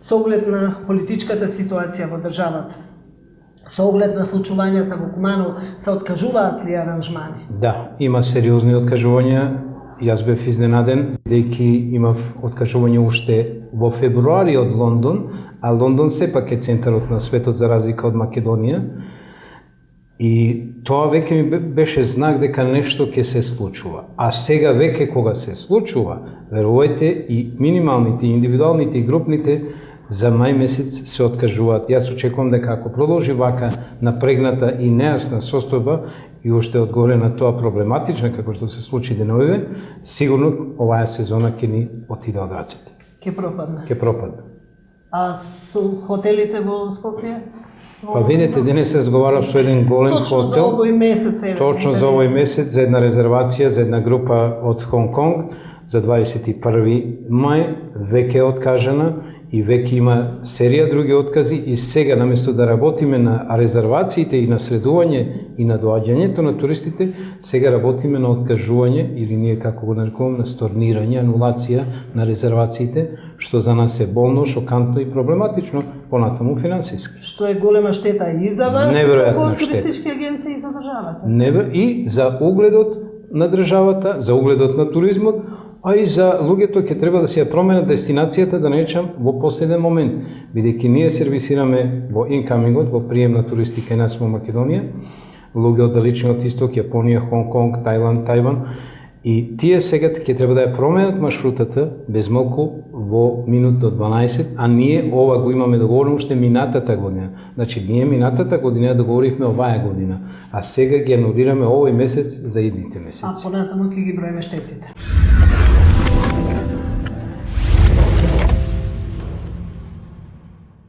со оглед на политичката ситуација во државата, со оглед на случувањата во Куманово, се откажуваат ли аранжмани? Да, има сериозни откажувања. Јас бев изненаден, бидејќи имав откажување уште во февруари од Лондон, а Лондон сепак е центарот на светот за разлика од Македонија. И тоа веќе ми беше знак дека нешто ќе се случува. А сега веќе кога се случува, верувајте, и минималните, и индивидуалните, и групните за мај месец се откажуваат. Јас очекувам дека ако продолжи вака напрегната и нејасна состојба и уште одгоре на тоа проблематична како што се случи деновиве, сигурно оваа сезона ќе ни отиде од рацете. Ќе пропадне. Ќе пропадне. А со хотелите во Скопје? Па видите, денес разговарав со еден голем Точно хотел. за овој месец е. Точно за овој месец, за една резервација, за една група од Хонг Конг, за 21 мај, веќе е откажана и веќе има серија други откази и сега наместо да работиме на резервациите и на средување и на доаѓањето на туристите, сега работиме на откажување или ние како го нарекуваме на stornирање, анулација на резервациите, што за нас е болно, шокантно и проблематично, понатаму финансиски. Што е голема штета и за вас, Неверојатна како туристички агенции и за државата. И за угледот на државата, за угледот на туризмот, а и за луѓето ќе треба да си ја променат дестинацијата, да не речам, во последен момент, бидејќи ние сервисираме во инкамингот, во прием на туристи кај нас во Македонија, луѓе од далечниот исток, Јапонија, Хонг Конг, Тајланд, Тајван, и тие сега ќе треба да ја променат маршрутата без малку во минут до 12, а ние ова го имаме договорено уште минатата година. Значи, ние минатата година договоривме оваа година, а сега ги анулираме овој месец за идните месеци. А понатаму ќе ги броиме штетите.